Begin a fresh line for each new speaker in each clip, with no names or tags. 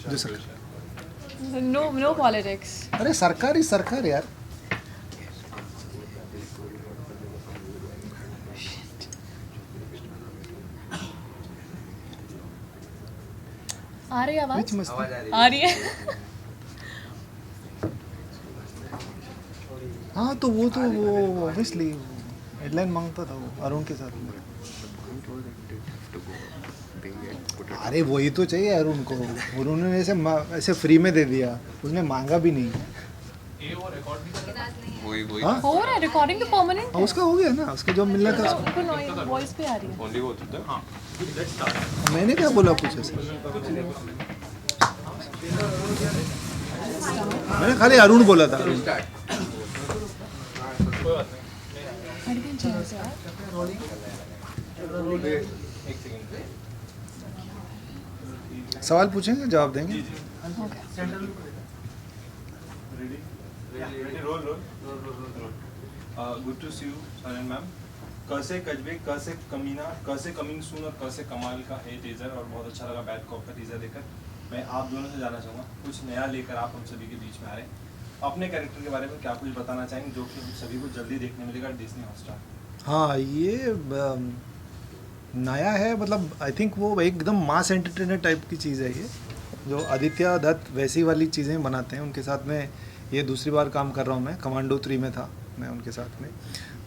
जो सरकार,
No politics.
अरे सरकार ही सरकार यार.
आ रही है आवाज?
Which मस्ती?
आ रही है.
हाँ तो वो ऑब्वियसली हेडलाइन मांगता था वो अरुण के साथ में. अरे वही तो चाहिए अरुण को, उन्होंने ऐसे फ्री में दे दिया, उसने मांगा भी नहीं.
वही
हाँ
हो रहा है रिकॉर्डिंग तो परमानेंट
हाँ,
है.
उसका हो गया ना, उसका जो मिलना था.
उनको वॉइस पे आ रही है.
ओनली वो होता है. हाँ
मैंने क्या बोला कुछ ऐसे, मैंने खाली अरुण बोला था.
हटके चलो से यार.
सवाल पूछेंगे जवाब देंगे.
Good to C you Sanon ma'am. कैसे कजबे, कैसे कमीना, कैसे कमिंग सून और कैसे कमाल का है टीजर, और बहुत अच्छा लगा बैड कॉप का टीजर देखकर. मैं आप दोनों से जानना चाहूँगा, कुछ नया लेकर आप हम सभी के बीच में आ रहे हैं. अपने कैरेक्टर के बारे में क्या कुछ बताना चाहेंगे जो कि हम सभी को जल्दी देखने मिलेगा डिज्नी हॉटस्टार.
हाँ ये नया है, मतलब आई थिंक वो एकदम मास एंटरटेनर टाइप की चीज़ है ये, जो आदित्य दत्त वैसी वाली चीज़ें बनाते हैं. उनके साथ में ये दूसरी बार काम कर रहा हूँ मैं, कमांडो 3 में था मैं उनके साथ में.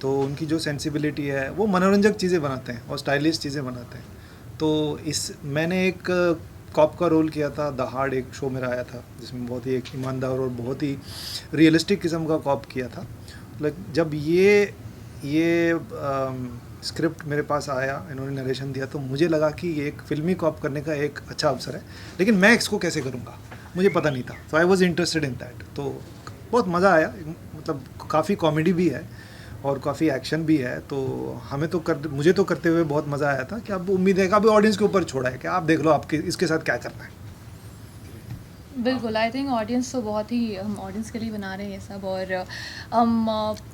तो उनकी जो सेंसिबिलिटी है, वो मनोरंजक चीज़ें बनाते हैं और स्टाइलिश चीज़ें बनाते हैं. तो मैंने एक कॉप का रोल किया था, दहाड़ एक शो मेरा आया था, जिसमें बहुत ही एक ईमानदार और बहुत ही रियलिस्टिक किस्म का कॉप किया था. जब ये स्क्रिप्ट मेरे पास आया, इन्होंने नरेशन दिया, तो मुझे लगा कि ये एक फिल्मी कॉप करने का एक अच्छा अवसर है, लेकिन मैं इसको कैसे करूँगा मुझे पता नहीं था. So I was interested in that. तो बहुत मज़ा आया, मतलब काफ़ी कॉमेडी भी है और काफ़ी एक्शन भी है. तो मुझे तो करते हुए बहुत मज़ा आया था. कि अब उम्मीद है कि अभी ऑडियंस के ऊपर छोड़ा है कि आप देख लो आपके इसके साथ क्या करना है.
बिल्कुल. आई थिंक ऑडियंस तो बहुत ही, हम ऑडियंस के लिए बना रहे हैं ये सब. और हम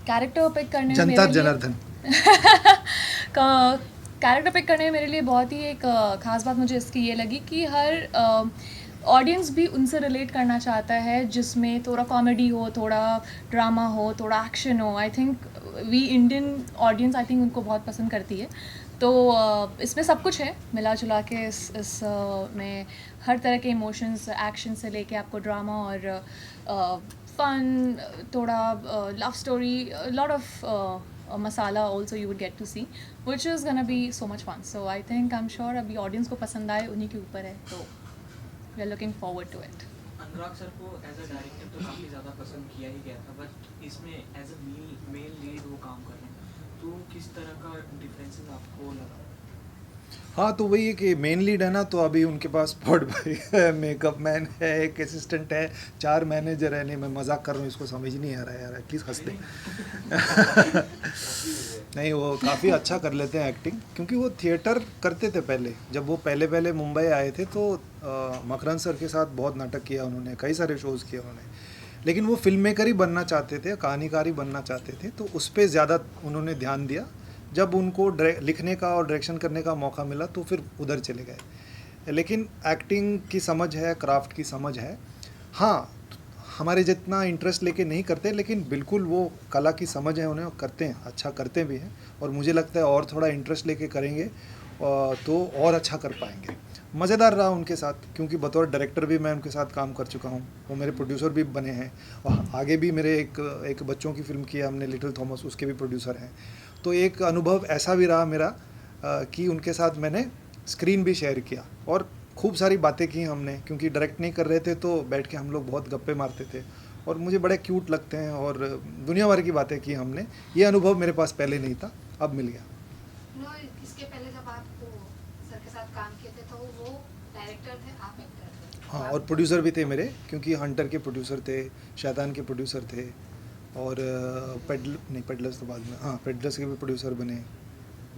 कैरेक्टर पिक करने में
जनता
मेरे लिए
जनार्दन.
कैरेक्टर पिक करने में मेरे लिए बहुत ही एक ख़ास बात मुझे इसकी ये लगी कि हर ऑडियंस भी उनसे रिलेट करना चाहता है, जिसमें थोड़ा कॉमेडी हो, थोड़ा ड्रामा हो, थोड़ा एक्शन हो. I think we Indian audience I think उनको बहुत पसंद करती है. तो इसमें सब कुछ है मिला जुला के. इस में हर तरह के इमोशंस, एक्शन से लेके आपको ड्रामा और फन, थोड़ा love story, lot of masala also you would get to see, which is gonna be so much fun. So I think I am sure अभी ऑडियंस को पसंद आए, उन्हीं के ऊपर है. तो we are looking forward to it.
Anurag sir को एज अ डायरेक्टर तो काफ़ी ज़्यादा पसंद किया ही गया था, बट इसमें एज अ मेल लीड वो काम कर रहे हैं, तो किस तरह का डिफरेंसेस आपको लगा?
हाँ तो वही है कि मेन लीड है ना, तो अभी उनके पास स्पॉट भाई है, मेकअप मैन है, एक असिस्टेंट है, 4 मैनेजर है. नहीं मैं मजाक कर रहा हूँ, इसको समझ नहीं आ रहा है यार, एटलीस्ट हंस दे. नहीं वो काफ़ी अच्छा कर लेते हैं एक्टिंग, क्योंकि वो थिएटर करते थे पहले. जब वो पहले मुंबई आए थे तो मकरंद सर के साथ बहुत नाटक किया उन्होंने, कई सारे शोज़ किए उन्होंने. लेकिन वो फिल्म मेकर ही बनना चाहते थे, कहानीकार ही बनना चाहते थे. तो उस पर ज़्यादा उन्होंने ध्यान दिया. जब उनको लिखने का और डायरेक्शन करने का मौका मिला तो फिर उधर चले गए. लेकिन एक्टिंग की समझ है, क्राफ्ट की समझ है. हाँ हमारे जितना इंटरेस्ट लेके नहीं करते, लेकिन बिल्कुल वो कला की समझ है उन्हें, करते हैं, अच्छा करते भी हैं. और मुझे लगता है और थोड़ा इंटरेस्ट लेके करेंगे तो और अच्छा कर पाएंगे. मज़ेदार रहा उनके साथ, क्योंकि बतौर डायरेक्टर भी मैं उनके साथ काम कर चुका हूँ. वो मेरे प्रोड्यूसर भी बने हैं, और आगे भी मेरे एक बच्चों की फिल्म की है हमने, लिटिल थॉमस, उसके भी प्रोड्यूसर हैं. तो एक अनुभव ऐसा भी रहा मेरा कि उनके साथ मैंने स्क्रीन भी शेयर किया और खूब सारी बातें की हमने, क्योंकि डायरेक्ट नहीं कर रहे थे तो बैठ के हम लोग बहुत गप्पे मारते थे और मुझे बड़े क्यूट लगते हैं और दुनिया भर की बातें की हमने. ये अनुभव मेरे पास पहले नहीं था, अब मिल गया.
इसके पहले जब आप सर के साथ काम किए थे तो वो डायरेक्टर थे, आप एक्टर थे.
हाँ और प्रोड्यूसर भी थे मेरे, क्योंकि हंटर के प्रोड्यूसर थे, शैतान के प्रोड्यूसर थे, और पेडलर्स तो बाद में, हाँ पेडलर्स के भी प्रोड्यूसर बने.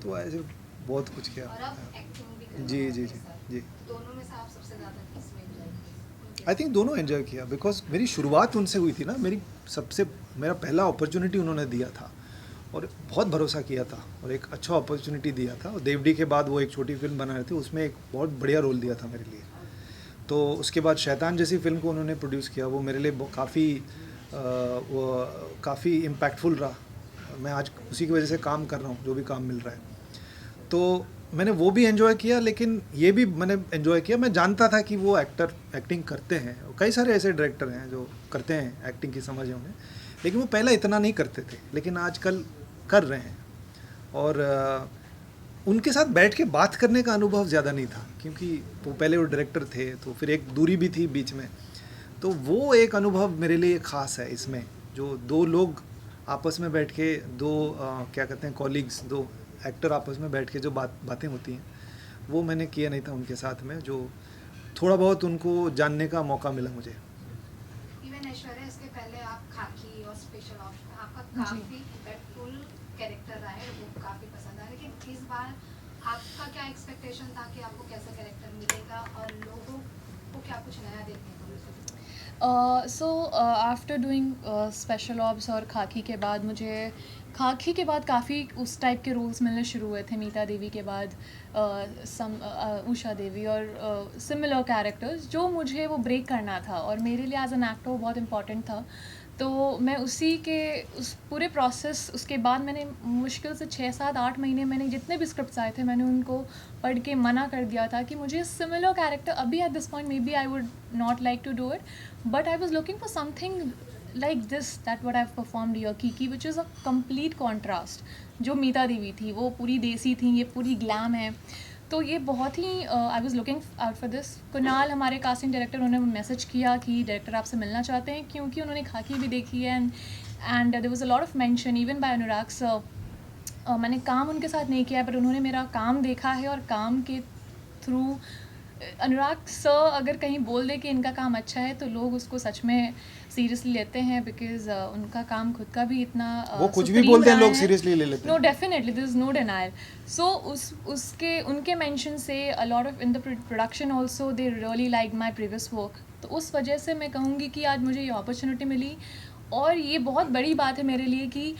तो ऐसे बहुत कुछ किया.
और अब एक्टिंग भी कर
जी
रहे हैं
जी
उनके
जी
साथ.
जी.
दोनों में से आप सबसे ज़्यादा किसमें एंजॉय किए?
आई थिंक दोनों एंजॉय किया, बिकॉज मेरी शुरुआत उनसे हुई थी ना. मेरा पहला अपॉर्चुनिटी उन्होंने दिया था और बहुत भरोसा किया था और एक अच्छा अपॉर्चुनिटी दिया था. और देवडी के बाद वो एक छोटी फिल्म बना रहे थे, उसमें एक बहुत बढ़िया रोल दिया था मेरे लिए. तो उसके बाद शैतान जैसी फिल्म को उन्होंने प्रोड्यूस किया, वो मेरे लिए काफ़ी इम्पैक्टफुल रहा। मैं आज उसी की वजह से काम कर रहा हूँ, जो भी काम मिल रहा है। तो मैंने वो भी एंजॉय किया, लेकिन ये भी मैंने एंजॉय किया। मैं जानता था कि वो एक्टिंग करते हैं, कई सारे ऐसे डायरेक्टर हैं जो करते हैं, एक्टिंग की समझ है उन्हें, लेकिन वो पहले इतना नहीं करते थे, लेकिन आजकल कर रहे हैं। और उनके साथ बैठ के बात करने का अनुभव ज़्यादा नहीं था, क्योंकि वो पहले वो डायरेक्टर थे, तो फिर एक दूरी भी थी बीच में। तो वो एक अनुभव मेरे लिए ख़ास है इसमें, जो दो लोग आपस में बैठ के, क्या कहते हैं, कॉलीग्स, दो एक्टर आपस में बैठ के जो बातें होती हैं, वो मैंने किया नहीं था उनके साथ में, जो थोड़ा बहुत उनको जानने का मौका मिला मुझे।
इवन ऐश्वर्या, इसके पहले आप खाकी और स्पेशल ऑप्स में आपका काफी इम्पैक्टफुल कैरेक्टर रहा है, वो काफी पसंद आया। लेकिन इस बार आपका क्या एक्सपेक्टेशन था कि आपको कैसा कैरेक्टर मिलेगा और लोगों को क्या कुछ नया देखने को मिलेगा?
So after doing special ops और खाकी के बाद, मुझे खाकी के बाद काफ़ी उस टाइप के रोल्स मिलने शुरू हुए थे। मीता देवी के बाद उषा देवी और सिमिलर कैरेक्टर्स, जो मुझे वो ब्रेक करना था, और मेरे लिए एज एन एक्टर वो बहुत इम्पॉर्टेंट था। तो मैं उसी के उस पूरे प्रोसेस, उसके बाद मैंने मुश्किल से 6, 7, 8 महीने मैंने जितने भी स्क्रिप्ट्स आए थे, मैंने उनको पढ़ के मना कर दिया था कि मुझे सिमिलर कैरेक्टर अभी at this point maybe I would not like to do it, but I was looking for something like this, that what I've performed here, Kiki, which is a complete contrast. जो मीता देवी थी वो पूरी देसी थी, ये पूरी glam है। तो ये बहुत ही I was looking out for this. Kunal हमारे कास्टिंग डायरेक्टर, उन्होंने मैसेज किया कि डायरेक्टर आपसे मिलना चाहते हैं, क्योंकि उन्होंने खाकी भी देखी है, and there was a lot of mention even by Anurag sir. मैंने काम उनके साथ नहीं किया, पर उन्होंने मेरा काम देखा है, और काम के थ्रू अनुराग सर अगर कहीं बोल दे कि इनका काम अच्छा है, तो लोग उसको सच में सीरियसली लेते हैं, बिकॉज उनका काम खुद का भी इतना
वो कुछ भी बोलते हैं लोग सीरियसली ले लेते हैं।
No, definitely there is no denial. So उनके मेंशन से a lot of in the production also they really like my previous work. तो उस वजह से मैं कहूँगी कि आज मुझे ये अपॉर्चुनिटी मिली, और ये बहुत बड़ी बात है मेरे लिए कि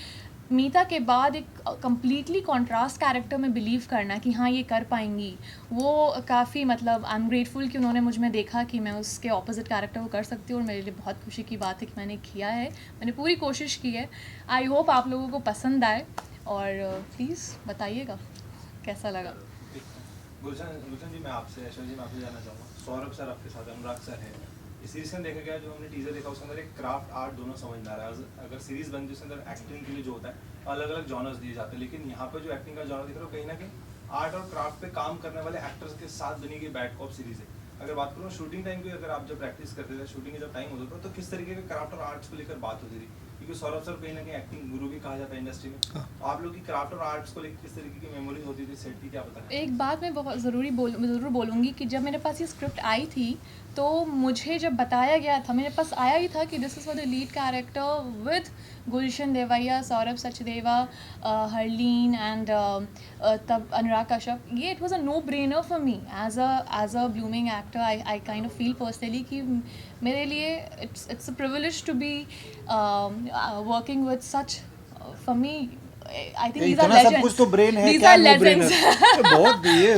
मीता के बाद एक कम्प्लीटली कॉन्ट्रास्ट कैरेक्टर में बिलीव करना कि हाँ ये कर पाएंगी, वो काफ़ी मतलब आई एम ग्रेटफुल कि उन्होंने मुझ में देखा कि मैं उसके ऑपोजिट कैरेक्टर को कर सकती हूँ, और मेरे लिए बहुत खुशी की बात है कि मैंने किया है, मैंने पूरी कोशिश की है। आई होप आप लोगों को पसंद आए, और प्लीज़ बताइएगा कैसा लगा।
गुलशन जी, मैं आपसे, ऐश्वर्या जी, मैं आपसे जानना चाहूँगा, सौरभ सर आपके साथ, अनुराग सर है, इस सीरीज में देखा गया, जो हमने टीजर देखा उसके अंदर एक क्राफ्ट आर्ट दोनों समझ में आ रहा है। अगर सीरीज बनती है उसके अंदर एक्टिंग के लिए जो होता है अलग अलग जॉनर्स दिए जाते हैं, लेकिन यहाँ पे जो एक्टिंग का जॉनर दिख रहा है कहीं ना कहीं आर्ट और क्राफ्ट पे काम करने वाले एक्टर्स के साथ बनी गई बैड कॉप सीरीज है। अगर बात करूँ शूटिंग टाइम की, अगर आप जब प्रैक्टिस करते थे, शूटिंग का जब टाइम होता था, तो किस तरीके के क्राफ्ट और आर्ट्स को लेकर बात होती थी? क्योंकि सौरभ सर कहीं ना कहीं एक्टिंग गुरु भी कहा जाता है इंडस्ट्री में, तो आप लोग की क्राफ्ट और आर्ट्स को लेकर किस तरीके की मेमोरीज होती थी सेट की, क्या बताना?
एक बात मैं बहुत ज़रूर बोलूँगी कि जब मेरे पास ये स्क्रिप्ट आई थी, तो मुझे जब बताया गया था, मेरे पास आया ही था कि this is for the lead character with Gulshan Devaiah, Saurabh Sachdeva, Harleen and तब अनुराग कश्यप। ये it was a no brainer for me as a blooming actor. I kind of feel personally कि मेरे लिए it's a privilege to be working with such, for me I think these are
इतना सब
legends.
कुछ तो brain है,
These
क्या
are
no brainer?
legends.
बहुत ये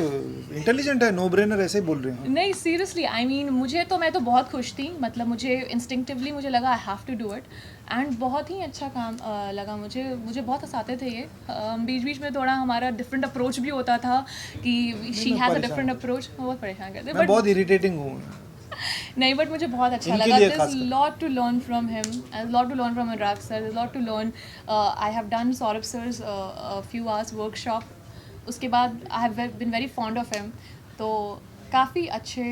इंटेलिजेंट है, नो ब्रेनर ऐसे ही बोल रहे हैं।
नहीं, सीरियसली आई मीन मैं तो बहुत खुश थी, मतलब मुझे इंस्टिंक्टिवली मुझे लगा I have to do it, and बहुत ही अच्छा काम लगा मुझे बहुत हंसाते थे ये। बीच बीच में थोड़ा हमारा डिफरेंट अप्रोच भी होता था कि she has a different approach, बहुत परेशान करते
मैं बहुत इरिटेटिंग हूँ।
नहीं, बट मुझे बहुत अच्छा
इनके
लगा।
लिए
There's
खासकर।
lot to learn from him, lot to learn from Anurag sir, there's lot to learn. I have done Saurabh sir's a few hours workshop. उसके बाद I have been very fond of him. तो काफ़ी अच्छे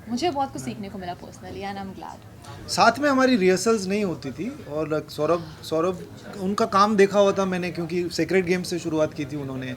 मुझे बहुत कुछ सीखने को मिला personally, and I am glad.
साथ में हमारी रिहर्सल्स नहीं होती थी, और सौरभ उनका काम देखा हुआ था मैंने, क्योंकि सेक्रेट गेम से शुरुआत की थी उन्होंने।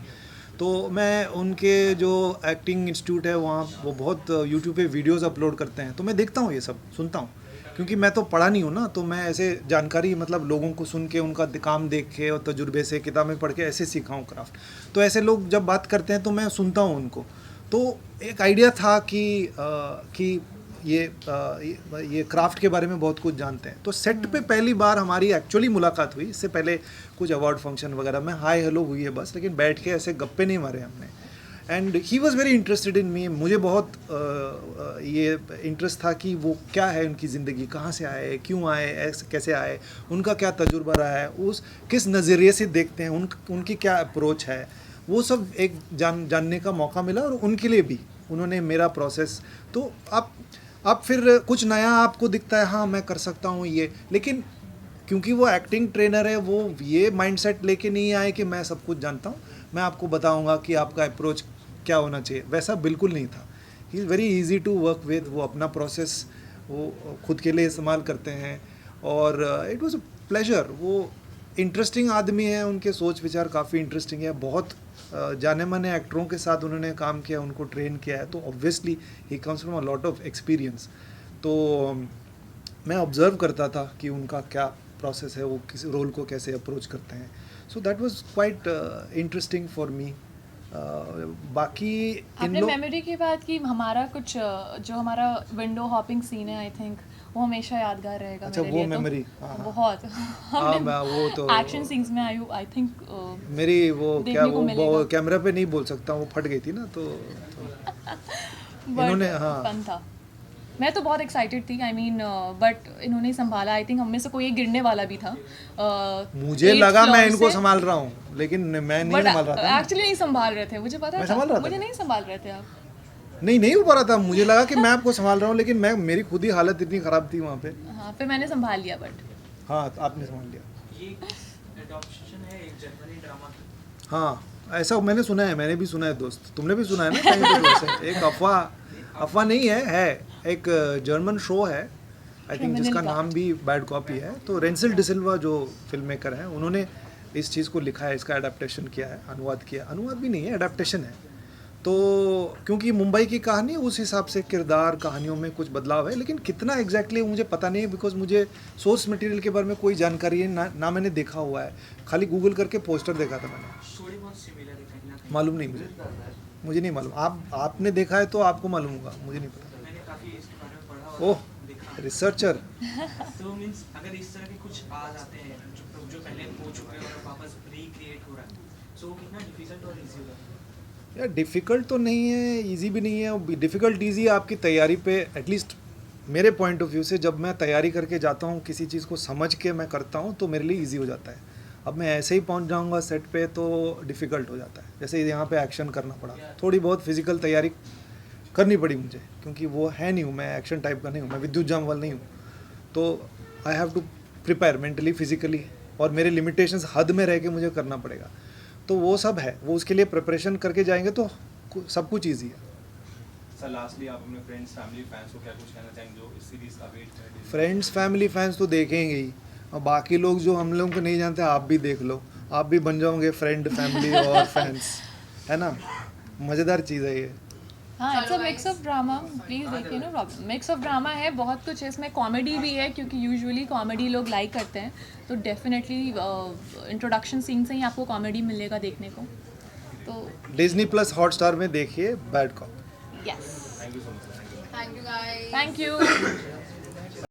तो मैं उनके जो एक्टिंग इंस्टीट्यूट है वहाँ, वो बहुत यूट्यूब पे वीडियोस अपलोड करते हैं, तो मैं देखता हूँ, ये सब सुनता हूँ, क्योंकि मैं तो पढ़ा नहीं हूँ ना, तो मैं ऐसे जानकारी मतलब लोगों को सुन के, उनका काम देख के और तजुर्बे से, किताबें पढ़ के ऐसे सीखा हूँ क्राफ्ट। तो ऐसे लोग जब बात करते हैं तो मैं सुनता हूँ उनको, तो एक आइडिया था कि ये क्राफ्ट के बारे में बहुत कुछ जानते हैं। तो सेट पे पहली बार हमारी एक्चुअली मुलाकात हुई, इससे पहले कुछ अवार्ड फंक्शन वगैरह में हाय हेलो हुई है बस, लेकिन बैठ के ऐसे गप्पे नहीं मारे हमने। And he was very interested in me. मुझे बहुत ये इंटरेस्ट था कि वो क्या है उनकी ज़िंदगी, कहाँ से आए, क्यों आए, ऐसे कैसे आए, उनका क्या तजुर्बा रहा है, उस किस नज़रिए से देखते हैं, उनकी क्या अप्रोच है, वो सब एक जानने का मौका मिला। और उनके लिए भी उन्होंने मेरा प्रोसेस, तो आप फिर कुछ नया आपको दिखता है, हाँ मैं कर सकता हूँ ये, लेकिन क्योंकि वो एक्टिंग ट्रेनर है, वो ये माइंडसेट लेके नहीं आए कि मैं सब कुछ जानता हूँ, मैं आपको बताऊँगा कि आपका अप्रोच क्या होना चाहिए, वैसा बिल्कुल नहीं था। He is very easy to work with. वो अपना प्रोसेस वो खुद के लिए इस्तेमाल करते हैं और इट वाज अ प्लेजर। वो इंटरेस्टिंग आदमी है, उनके सोच विचार काफ़ी इंटरेस्टिंग है। बहुत जाने माने एक्टरों के साथ उन्होंने काम किया, उनको ट्रेन किया है, तो obviously he comes from a lot of experience. तो मैं ऑब्ज़र्व करता था कि उनका क्या प्रोसेस है, वो किस रोल को कैसे अप्रोच करते हैं। So that was quite interesting for me. बाकी इन
आपने
लोग
मेमोरी की बात की, हमारा कुछ जो हमारा विंडो हॉपिंग सीन है, आई थिंक वो हमेशा यादगार रहेगा
अच्छा,
मेरे
वो
लिए।
मेमोरी,
तो
हाँ,
बहुत
हाँ, मैं वो तो
एक्शन सीन्स में आई थिंक
मेरी वो क्या
देखने को
वो
मिलेगा।
कैमरा पे नहीं बोल सकता, वो फट गई थी ना, तो इन्होंने, हाँ,
फन था। मैं तो बहुत एक्साइटेड थी, आई मीन बट इन्होंने संभाला। आई थिंक हम में से कोई एक गिरने वाला भी था।
मुझे लगा मैं इनको संभाल रहा हूँ, लेकिन मैं नहीं संभाल रहा था।
एक्चुअली नहीं संभाल रहे थे, मुझे पता
मैं
था।
संभाल रहा था
मुझे
क्या?
नहीं संभाल रहे थे आप।
नहीं हो पा रहा था, मुझे लगा कि मैं आपको संभाल रहा हूँ, लेकिन मेरी खुद ही हालत इतनी ख़राब थी वहाँ पे।
हाँ, फिर मैंने संभाल लिया बट
हाँ, तो आपने संभाल लिया।
ये एडॉप्शन है एक जर्मनी ड्रामा की।
हाँ, ऐसा मैंने सुना है, मैंने भी सुना है दोस्त, तुमने भी सुना है ना कहीं पे? वैसे एक अफवाह नहीं है एक जर्मन शो है, आई थिंक, जिसका नाम भी बैड कॉपी है। तो रेंसिल डिसिल्वा जो फिल्म मेकर हैं, उन्होंने इस चीज़ को लिखा है, इसका अडेप्टेशन किया है, अनुवाद किया। अनुवाद भी नहीं है, अडेप्टेशन है। तो क्योंकि मुंबई की कहानी, उस हिसाब से किरदार, कहानियों में कुछ बदलाव है, लेकिन कितना एग्जैक्टली मुझे पता नहीं है, बिकॉज मुझे सोर्स मटेरियल के बारे में कोई जानकारी है ना मैंने देखा हुआ है, खाली गूगल करके पोस्टर देखा था मैंने।
थोड़ी बहुत सिमिलर है कहीं ना कहीं।
मालूम नहीं मुझे नहीं मालूम। आपने देखा है तो आपको मालूम होगा, मुझे नहीं पता।
मैंने काफ़ी इसके बारे में पढ़ा और
ओह,
देखा।
रिसर्चर।
तो मीन्स अगर इस तरह के कुछ आ जाते हैं जो पहले हो चुके हैं और वापस रिक्रिएट हो रहा है, सो कितना डिफिकल्ट और इजी होगा?
यार डिफ़िकल्ट तो नहीं है, इजी भी नहीं है। डिफ़िकल्ट ईजी आपकी तैयारी पे, एटलीस्ट मेरे पॉइंट ऑफ व्यू से, जब मैं तैयारी करके जाता हूँ, किसी चीज़ को समझ के मैं करता हूँ, तो मेरे लिए इजी हो जाता है। अब मैं ऐसे ही पहुँच जाऊँगा सेट पे तो डिफ़िकल्ट हो जाता है। जैसे यहाँ पे एक्शन करना पड़ा, थोड़ी बहुत फिजिकल तैयारी करनी पड़ी मुझे, क्योंकि वो है नहीं हूँ मैं, एक्शन टाइप का नहीं हूँ मैं, विद्युत जामवाल नहीं हूँ। तो I have to prepare mentally, physically, और मेरे लिमिटेशंस हद में रह के मुझे करना पड़ेगा। तो वो सब है, वो उसके लिए प्रिपरेशन करके जाएंगे तो सब कुछ ईजी है।
सर लास्टली आप अपने फ्रेंड्स, फैमिली, फैंस को क्या कुछ कहना चाहेंगे जो इस सीरीज़ का वेट कर रहे हैं?
फ्रेंड्स, फैमिली, फैंस तो देखेंगे ही, और बाकी लोग जो हम लोगों को नहीं जानते, आप भी देख लो, आप भी बन जाओगे फ्रेंड, फैमिली और फैंस, है ना? मज़ेदार चीज़ है ये।
हाँ, it's a mix of drama, please देखिए, no problem. Mix of drama है, बहुत कुछ है इसमें, कॉमेडी भी है, क्योंकि यूजुअली कॉमेडी लोग लाइक करते हैं, तो डेफिनेटली इंट्रोडक्शन सीन से ही आपको कॉमेडी मिलेगा देखने को। तो
डिज्नी प्लस हॉटस्टार में देखिए bad cop.
Yes,
thank you so much.
Thank you guys.
Thank you.